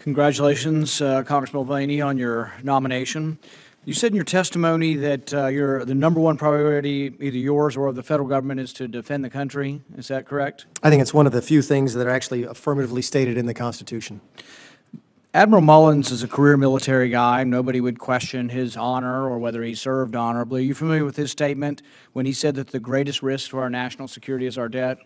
Congratulations, Congressman Mulvaney, on your nomination. You said in your testimony that the number one priority, either yours or of the federal government, is to defend the country. Is that correct? I think it's one of the few things that are actually affirmatively stated in the Constitution. Admiral Mullins is a career military guy. Nobody would question his honor or whether he served honorably. Are you familiar with his statement when he said that the greatest risk to our national security is our debt?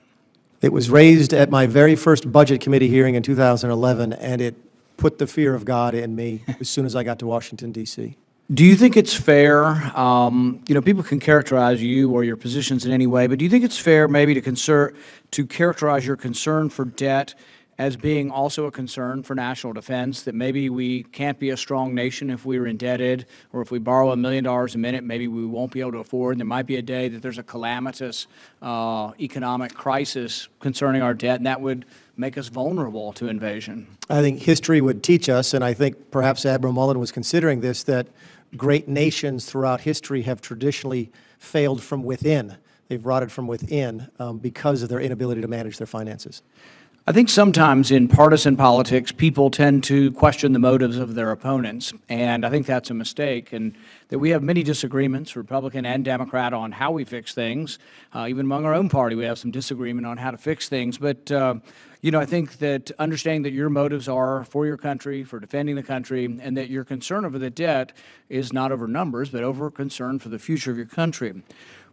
It was raised at my very first Budget Committee hearing in 2011, and it put the fear of God in me as soon as I got to Washington, D.C. Do you think it's fair, people can characterize you or your positions in any way, but do you think it's fair maybe to characterize your concern for debt as being also a concern for national defense, that maybe we can't be a strong nation if we're indebted, or if we borrow $1 million a minute, maybe we won't be able to afford, and there might be a day that there's a calamitous economic crisis concerning our debt, and that would make us vulnerable to invasion? I think history would teach us, and I think perhaps Admiral Mullen was considering this, that great nations throughout history have traditionally failed from within. They've rotted from within because of their inability to manage their finances. I think sometimes in partisan politics, people tend to question the motives of their opponents, and I think that's a mistake, and that we have many disagreements, Republican and Democrat, on how we fix things. Even among our own party, we have some disagreement on how to fix things, but I think that understanding that your motives are for your country, for defending the country, and that your concern over the debt is not over numbers, but over concern for the future of your country.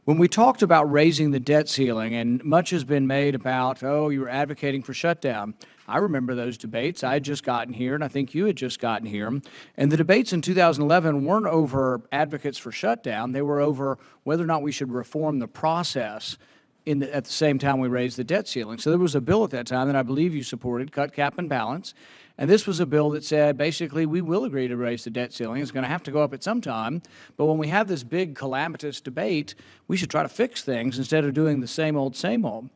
When we talked about raising the debt ceiling, and much has been made about, oh, you were advocating for shutdown. I remember those debates. I had just gotten here, and I think you had just gotten here. And the debates in 2011 weren't over advocates for shutdown. They were over whether or not we should reform the process at the same time we raised the debt ceiling. So there was a bill at that time that I believe you supported, cut, cap, and balance. And this was a bill that said, basically, we will agree to raise the debt ceiling. It's going to have to go up at some time. But when we have this big calamitous debate, we should try to fix things instead of doing the same old, same old.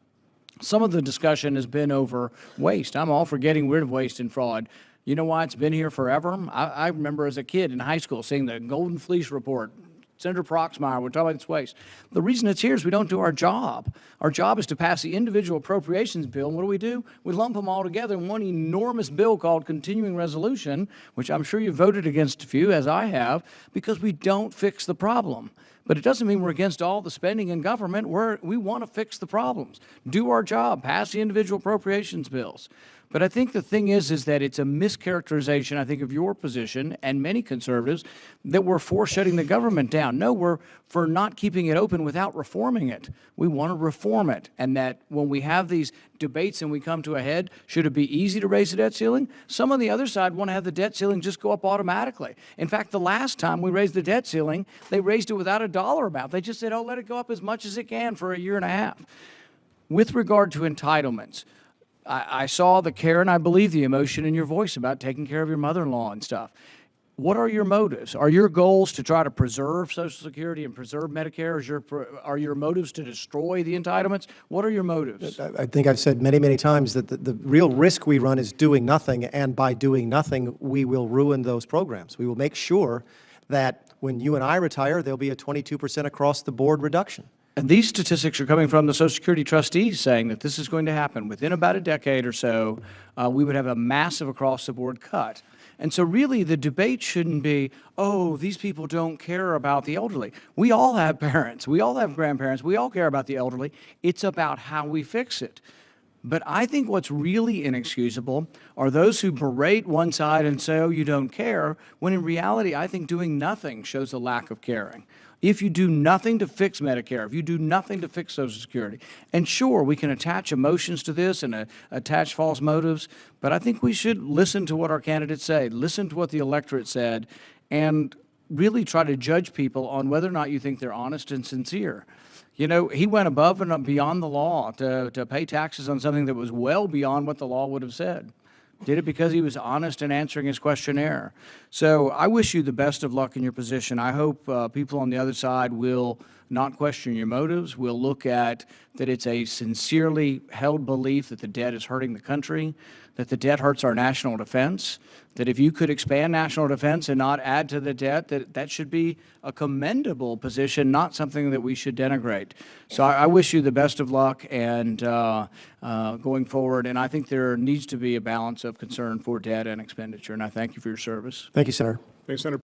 Some of the discussion has been over waste. I'm all for getting rid of waste and fraud. You know why it's been here forever? I remember as a kid in high school seeing the Golden Fleece Report. Senator Proxmire would talk about this waste. The reason it's here is we don't do our job. Our job is to pass the individual appropriations bill, and what do? We lump them all together in one enormous bill called continuing resolution, which I'm sure you voted against a few, as I have, because we don't fix the problem. But it doesn't mean we're against all the spending in government. We want to fix the problems, do our job, pass the individual appropriations bills. But I think the thing is that it's a mischaracterization, I think, of your position and many conservatives that we're for shutting the government down. No, we're for not keeping it open without reforming it. We want to reform it, and that when we have these debates and we come to a head, should it be easy to raise the debt ceiling? Some on the other side want to have the debt ceiling just go up automatically. In fact, the last time we raised the debt ceiling, they raised it without a dollar amount. They just said, oh, let it go up as much as it can for a year and a half. With regard to entitlements, I saw the care and I believe the emotion in your voice about taking care of your mother-in-law and stuff. What are your motives? Are your goals to try to preserve Social Security and preserve Medicare? Are your motives to destroy the entitlements? What are your motives? I think I've said many, many times that the real risk we run is doing nothing, and by doing nothing, we will ruin those programs. We will make sure that when you and I retire, there'll be a 22% across-the-board reduction. And these statistics are coming from the Social Security trustees saying that this is going to happen. Within about a decade or so, we would have a massive across-the-board cut. And so really the debate shouldn't be, oh, these people don't care about the elderly. We all have parents. We all have grandparents. We all care about the elderly. It's about how we fix it. But I think what's really inexcusable are those who berate one side and say, oh, you don't care, when in reality, I think doing nothing shows a lack of caring. If you do nothing to fix Medicare, if you do nothing to fix Social Security, and sure, we can attach emotions to this and attach false motives, but I think we should listen to what our candidates say, listen to what the electorate said, and really try to judge people on whether or not you think they're honest and sincere. You know, he went above and beyond the law to pay taxes on something that was well beyond what the law would have said. Did it because he was honest in answering his questionnaire. So I wish you the best of luck in your position. I hope people on the other side will not question your motives. We'll look at that it's a sincerely held belief that the debt is hurting the country, that the debt hurts our national defense, that if you could expand national defense and not add to the debt, that should be a commendable position, not something that we should denigrate. So I wish you the best of luck and going forward, and I think there needs to be a balance of concern for debt and expenditure, and I thank you for your service. Thank you, Senator. Thanks, Senator.